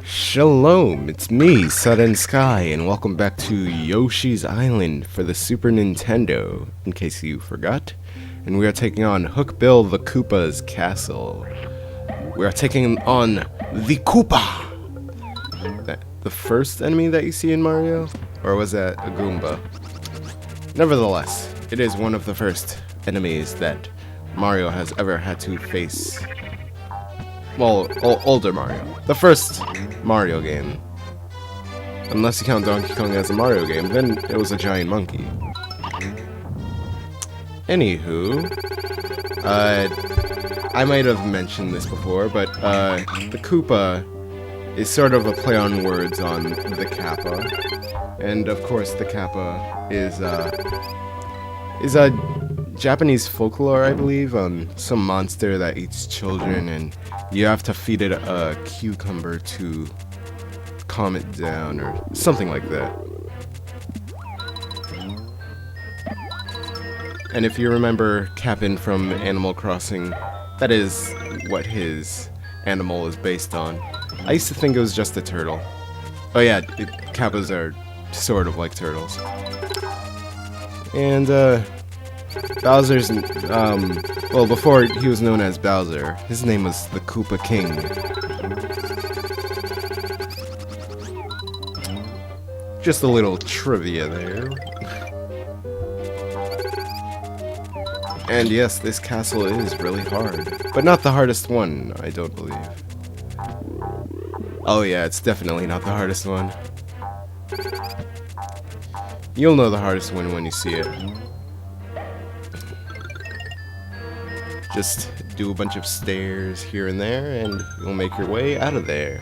Shalom, it's me, Sudden Skye, and welcome back to Yoshi's Island for the Super Nintendo, in case you forgot. And we are taking on Hookbill the Koopa's castle. We are taking on the Koopa! The first enemy that you see in Mario? Or was that a Goomba? Nevertheless, it is one of the first enemies that Mario has ever had to face. Well, older Mario. The first Mario game. Unless you count Donkey Kong as a Mario game, then it was a giant monkey. Anywho, I might have mentioned this before, but the Koopa is sort of a play on words on the Kappa. And of course the Kappa is a Japanese folklore, I believe, some monster that eats children, and you have to feed it a cucumber to calm it down, or something like that. And if you remember Cap'n from Animal Crossing, that is what his animal is based on. I used to think it was just a turtle. Oh yeah, Kappas are sort of like turtles. And, Bowser's, well, before he was known as Bowser, his name was the Koopa King. Just a little trivia there. And yes, this castle is really hard, but not the hardest one, I don't believe. Oh yeah, it's definitely not the hardest one. You'll know the hardest one when you see it. Just do a bunch of stairs here and there, and you'll make your way out of there.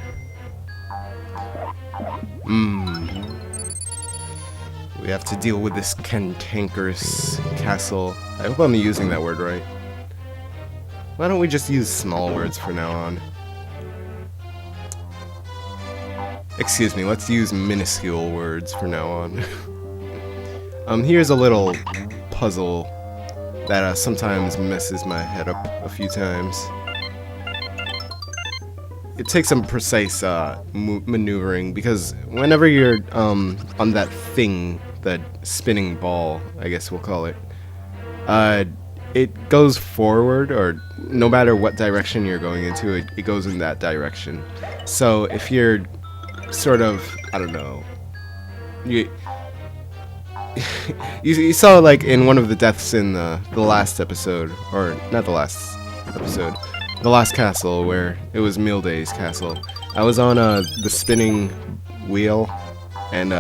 We have to deal with this cantankerous castle. I hope I'm using that word right. Why don't we just use small words for now on? Excuse me, let's use minuscule words for now on. Here's a little puzzle that sometimes messes my head up a few times. It takes some precise maneuvering, because whenever you're on that thing, that spinning ball, I guess we'll call it, it goes forward, or no matter what direction you're going into, it goes in that direction. So if you're sort of, I don't know, you saw, like, in one of the deaths in the last episode, or not the last episode, the last castle, where it was Meal Day's castle. I was on the spinning wheel, and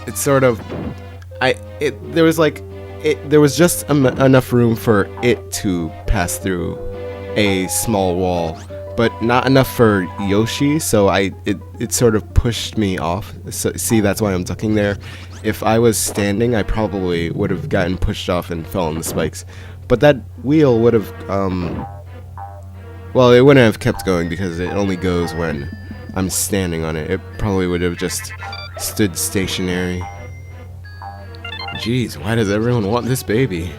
it's sort of, there was just enough room for it to pass through a small wall, but not enough for Yoshi, so it sort of pushed me off. So, see, that's why I'm ducking there. If I was standing, I probably would have gotten pushed off and fell on the spikes. But that wheel would have, well, it wouldn't have kept going because it only goes when I'm standing on it. It probably would have just stood stationary. Jeez, why does everyone want this baby?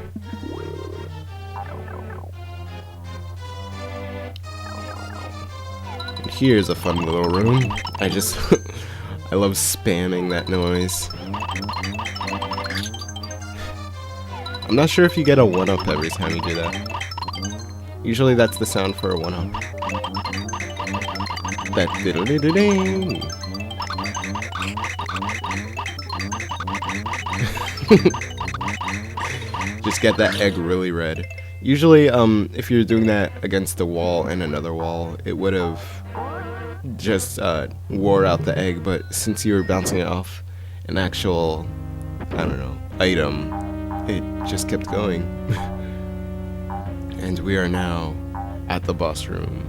And here's a fun little room. I love spamming that noise. I'm not sure if you get a 1-up every time you do that. Usually that's the sound for a 1-up. That diddle-diddle-ding. Just get that egg really red. Usually, if you're doing that against a wall and another wall, it would have just wore out the egg, but since you were bouncing it off an actual, I don't know, item, it just kept going. And we are now at the boss room.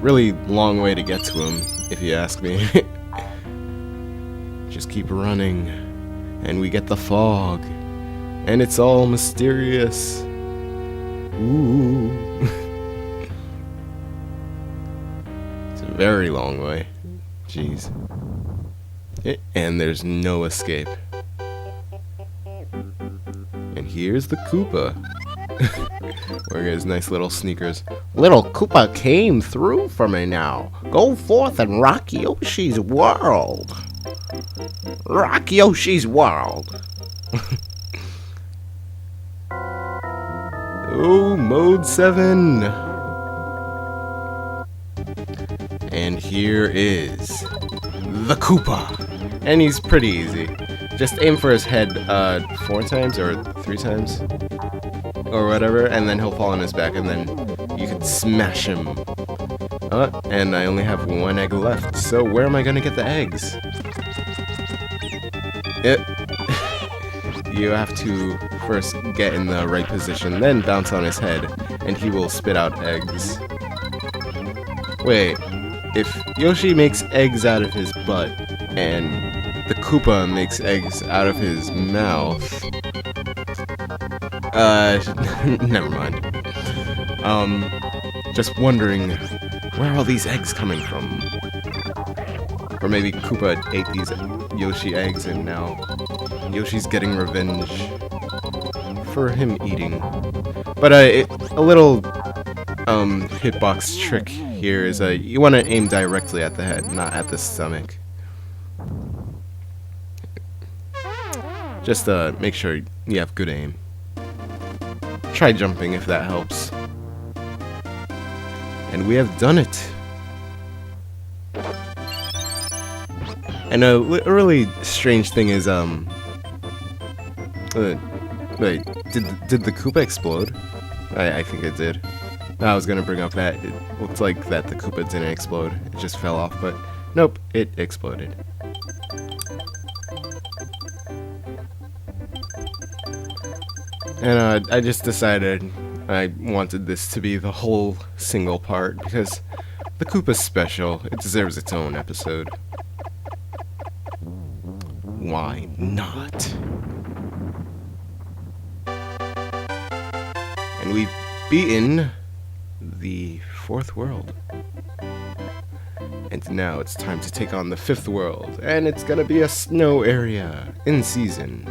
Really long way to get to him, if you ask me. Just keep running, and we get the fog, and it's all mysterious. Ooh. It's a very long way. Jeez. And there's no escape. And here's the Koopa. Wearing his nice little sneakers. Little Koopa came through for me now. Go forth and rock Yoshi's world. Rock Yoshi's world. Oh, mode 7. And here is the Koopa. And he's pretty easy. Just aim for his head 4 times or 3 times. Or whatever, and then he'll fall on his back, and then you can smash him. And I only have 1 egg left, so where am I gonna get the eggs? You have to first get in the right position, then bounce on his head, and he will spit out eggs. Wait, if Yoshi makes eggs out of his butt, and the Koopa makes eggs out of his mouth... never mind. Just wondering, where are all these eggs coming from? Or maybe Koopa ate these Yoshi eggs and now Yoshi's getting revenge for him eating. But a little hitbox trick here is you want to aim directly at the head, not at the stomach. Just make sure you have good aim. Try jumping if that helps. And we have done it. And a really strange thing is, wait, did the Koopa explode? I think it did. I was gonna bring up that it looked like that the Koopa didn't explode. It just fell off, but nope, it exploded. And I just decided I wanted this to be the whole single part because the Koopa's special. It deserves its own episode. Why not? And we've beaten the 4th world. And now it's time to take on the 5th world. And it's gonna be a snow area in season.